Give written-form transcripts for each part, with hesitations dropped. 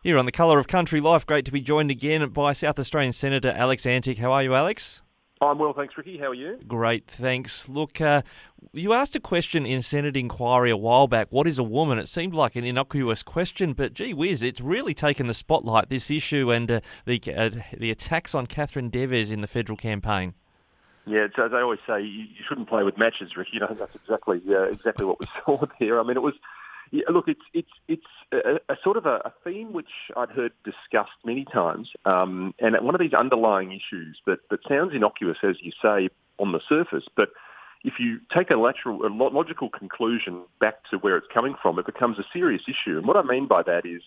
Here on The Colour of Country Life, great to be joined again by South Australian Senator Alex Antic. How are you, Alex? I'm well, thanks, Ricky. How are you? Great, thanks. Look, you asked a question in Senate inquiry a while back, what is a woman? It seemed like an innocuous question, but gee whiz, it's really taken the spotlight, this issue, and the attacks on Katherine Deves in the federal campaign. Yeah, as I always say, you shouldn't play with matches, Ricky. I think that's exactly what we saw there. I mean, it was... Yeah, look, it's a sort of a theme which I'd heard discussed many times, and one of these underlying issues that sounds innocuous, as you say, on the surface, but if you take a logical conclusion back to where it's coming from, it becomes a serious issue. And what I mean by that is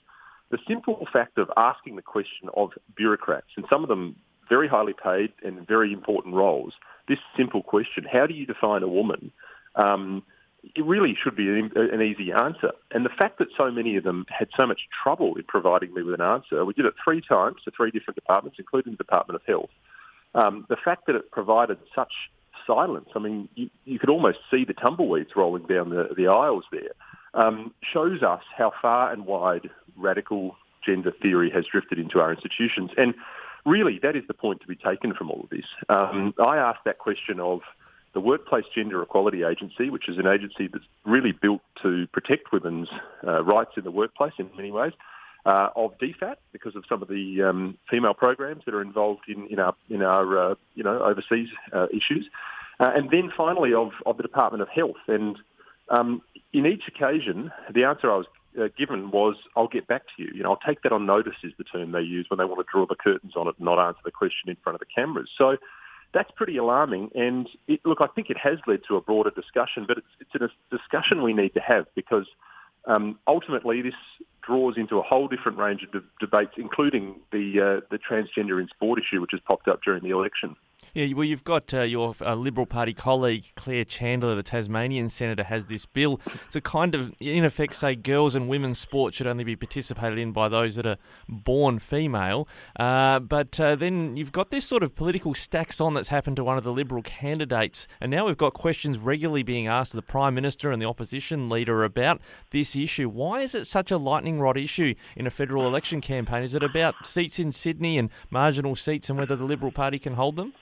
the simple fact of asking the question of bureaucrats, and some of them very highly paid and very important roles, this simple question, how do you define a woman? It really should be an easy answer. And the fact that so many of them had so much trouble in providing me with an answer, we did it 3 times to 3 different departments, including the Department of Health. The fact that it provided such silence, I mean, you could almost see the tumbleweeds rolling down the aisles there, shows us how far and wide radical gender theory has drifted into our institutions. And really, that is the point to be taken from all of this. I asked that question of the Workplace Gender Equality Agency, which is an agency that's really built to protect women's rights in the workplace in many ways, of DFAT because of some of the female programs that are involved in our overseas issues, and then finally of the Department of Health. And in each occasion, the answer I was given was, "I'll get back to you. I'll take that on notice," is the term they use when they want to draw the curtains on it and not answer the question in front of the cameras. So that's pretty alarming, and look, I think it has led to a broader discussion, but it's a discussion we need to have because ultimately this draws into a whole different range of debates, including the transgender in sport issue, which has popped up during the election. Yeah, well, you've got your Liberal Party colleague, Claire Chandler, the Tasmanian senator, has this bill to kind of, in effect, say girls and women's sport should only be participated in by those that are born female. But then you've got this sort of political stacks on that's happened to one of the Liberal candidates. And now we've got questions regularly being asked of the Prime Minister and the opposition leader about this issue. Why is it such a lightning rod issue in a federal election campaign? Is it about seats in Sydney and marginal seats and whether the Liberal Party can hold them?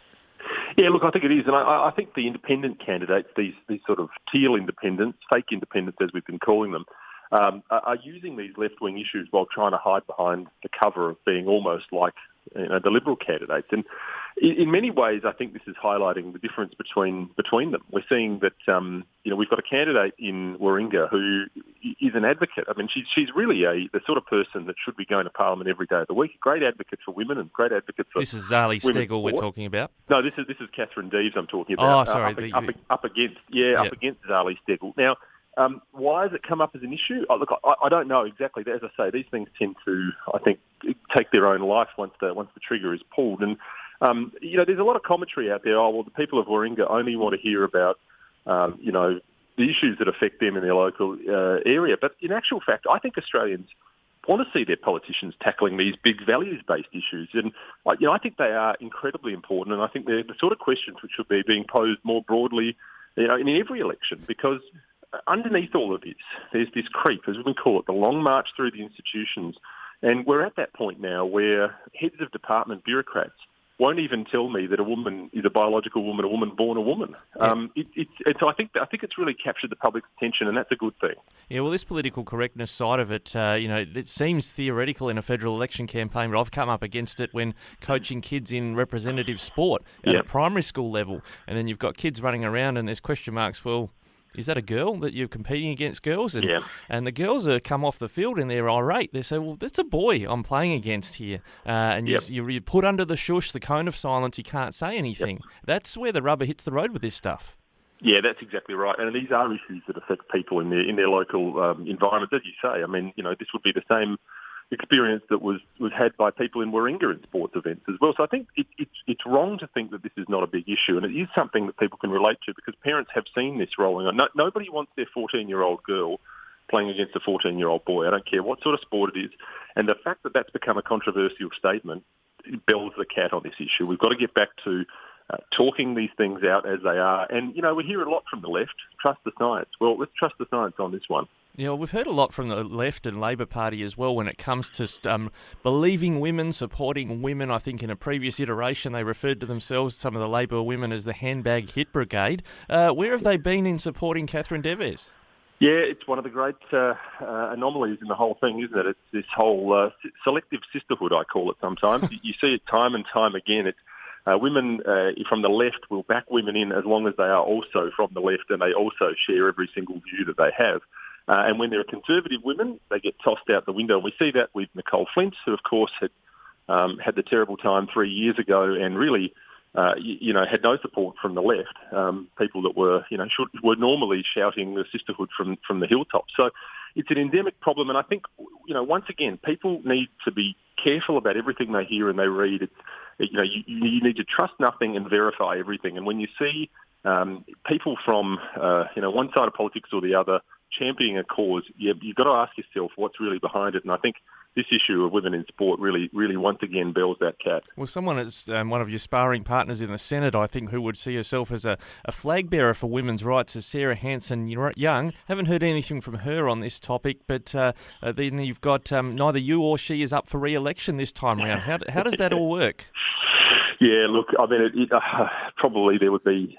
Yeah, look, I think it is. And I think the independent candidates, these sort of teal independents, fake independents as we've been calling them, are using these left-wing issues while trying to hide behind the cover of being almost like the Liberal candidates. And in many ways, I think this is highlighting the difference between them. We're seeing that, we've got a candidate in Warringah who is an advocate. I mean, she's really the sort of person that should be going to Parliament every day of the week. A great advocate for women and great advocate for... This is Zali Steggall we're talking about. No, this is Katherine Deves I'm talking about. Oh, sorry. Up against Zali Steggall. Now, why has it come up as an issue? Look, I don't know exactly. As I say, these things tend to, I think, take their own life once the trigger is pulled. And there's a lot of commentary out there. Oh, well, the people of Warringah only want to hear about, the issues that affect them in their local area. But in actual fact, I think Australians want to see their politicians tackling these big values-based issues. And, I think they are incredibly important. And I think they're the sort of questions which should be being posed more broadly, in every election, because underneath all of this, there's this creep, as we can call it, the long march through the institutions. And we're at that point now where heads of department bureaucrats won't even tell me that a woman is a biological woman, a woman born a woman. Yeah. So I think it's really captured the public's attention, and that's a good thing. Yeah, well, this political correctness side of it, it seems theoretical in a federal election campaign, but I've come up against it when coaching kids in representative sport at a primary school level, and then you've got kids running around and there's question marks, well, is that a girl that you're competing against girls? And the girls come off the field and they're irate. They say, well, that's a boy I'm playing against here. And you put under the shush, the cone of silence, you can't say anything. That's where the rubber hits the road with this stuff. Yeah, that's exactly right. And these are issues that affect people in their local environments, as you say. I mean, this would be the same experience that was had by people in Warringah in sports events as well. So I think it's wrong to think that this is not a big issue, and it is something that people can relate to because parents have seen this rolling on. Nobody wants their 14-year-old girl playing against a 14-year-old boy. I don't care what sort of sport it is. And the fact that that's become a controversial statement bells the cat on this issue. We've got to get back to talking these things out as they are. And, we hear a lot from the left, trust the science. Well, let's trust the science on this one. Yeah, well, we've heard a lot from the left and Labor Party as well when it comes to believing women, supporting women. I think in a previous iteration they referred to themselves, some of the Labor women, as the handbag hit brigade. Where have they been in supporting Katherine Deves? Yeah, it's one of the great anomalies in the whole thing, isn't it? It's this whole selective sisterhood, I call it sometimes. You see it time and time again. It's women from the left will back women in as long as they are also from the left and they also share every single view that they have. And when there are conservative women, they get tossed out the window. And we see that with Nicole Flint, who, of course, had the terrible time 3 years ago and really had no support from the left. People that were normally shouting the sisterhood from the hilltops. So it's an endemic problem, and I think once again, people need to be careful about everything they hear and they read. You need to trust nothing and verify everything. And when you see people from one side of politics or the other championing a cause, you've got to ask yourself what's really behind it. And I think this issue of women in sport really once again bells that cat. Well, someone that's one of your sparring partners in the Senate, I think, who would see herself as a flag bearer for women's rights, is Sarah Hanson-Young. Haven't heard anything from her on this topic, but then you've got neither you or she is up for re-election this time round. How does that all work? Yeah, look, I mean, probably there would be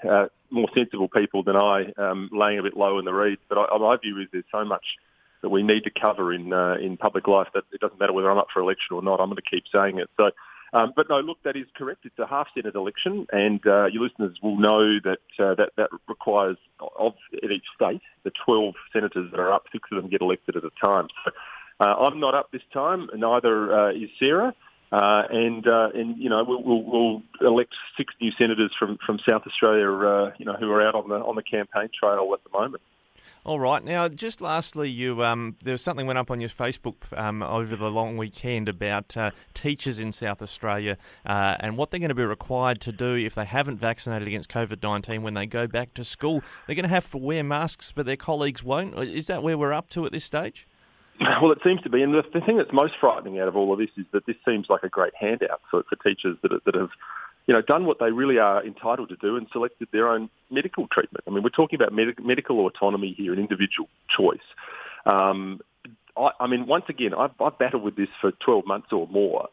more sensible people than I laying a bit low in the reeds. But my view is there's so much that we need to cover in public life that it doesn't matter whether I'm up for election or not. I'm going to keep saying it. So, but no, look, that is correct. It's a half Senate election, and your listeners will know that that requires in each state the 12 senators that are up. 6 of them get elected at a time. So I'm not up this time. Neither is Sarah. We'll elect 6 new senators from South Australia, who are out on the campaign trail at the moment. All right. Now, just lastly, there was something went up on your Facebook over the long weekend about teachers in South Australia and what they're going to be required to do if they haven't vaccinated against COVID-19 when they go back to school. They're going to have to wear masks, but their colleagues won't. Is that where we're up to at this stage? Well, it seems to be. And the thing that's most frightening out of all of this is that this seems like a great handout for teachers that have done what they really are entitled to do and selected their own medical treatment. I mean, we're talking about medical autonomy here and individual choice. Once again, I've battled with this for 12 months or more.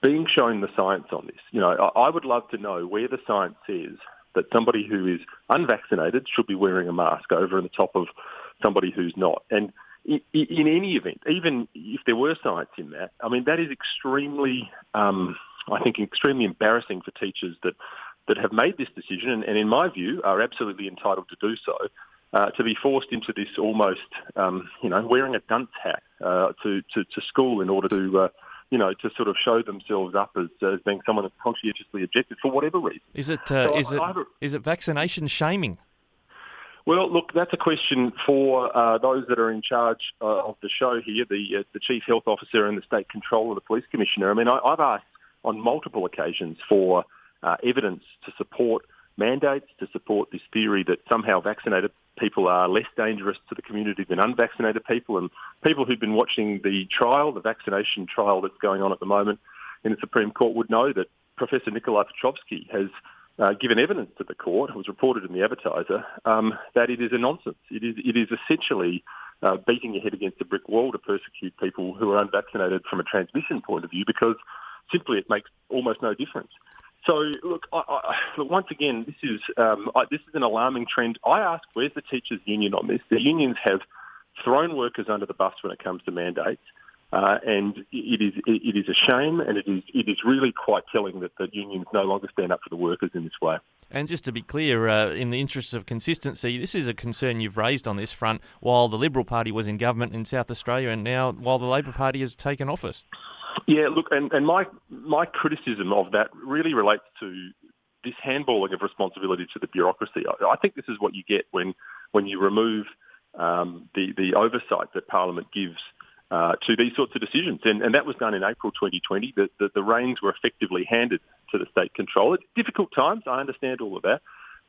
Being shown the science on this, I would love to know where the science says that somebody who is unvaccinated should be wearing a mask over the top of somebody who's not. And in any event, even if there were science in that, I mean, that is extremely embarrassing for teachers that have made this decision and in my view, are absolutely entitled to do so, to be forced into this almost, wearing a dunce hat to school in order to sort of show themselves up as being someone that's conscientiously objected for whatever reason. Is it vaccination shaming? Well, look, that's a question for those that are in charge of the show here, the Chief Health Officer and the State Controller, the Police Commissioner. I mean, I've asked on multiple occasions for evidence to support mandates, to support this theory that somehow vaccinated people are less dangerous to the community than unvaccinated people. And people who've been watching the vaccination trial that's going on at the moment in the Supreme Court would know that Professor Nikolai Petrovsky has given evidence to the court, it was reported in the Advertiser, that it is a nonsense. It is essentially beating your head against a brick wall to persecute people who are unvaccinated from a transmission point of view because simply it makes almost no difference. So, look, once again, this is an alarming trend. I ask, where's the teachers' union on this? The unions have thrown workers under the bus when it comes to mandates. And it is a shame, and it is really quite telling that the unions no longer stand up for the workers in this way. And just to be clear, in the interests of consistency, this is a concern you've raised on this front while the Liberal Party was in government in South Australia and now while the Labor Party has taken office. Yeah, look, and my criticism of that really relates to this handballing of responsibility to the bureaucracy. I think this is what you get when you remove the oversight that Parliament gives to these sorts of decisions. And that was done in April 2020. The reins were effectively handed to the State Controller. It's difficult times, I understand all of that,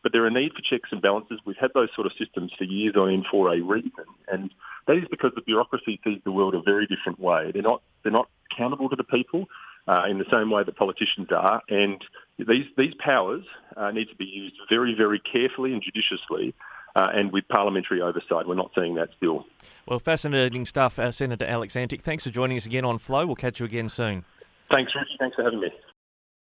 but there are a need for checks and balances. We've had those sort of systems for years on end for a reason, and that is because the bureaucracy sees the world a very different way. They're not accountable to the people in the same way that politicians are, and these powers need to be used very, very carefully and judiciously and with parliamentary oversight. We're not seeing that still. Well, fascinating stuff, Senator Alex Antic. Thanks for joining us again on Flow. We'll catch you again soon. Thanks, Ricky. Thanks for having me.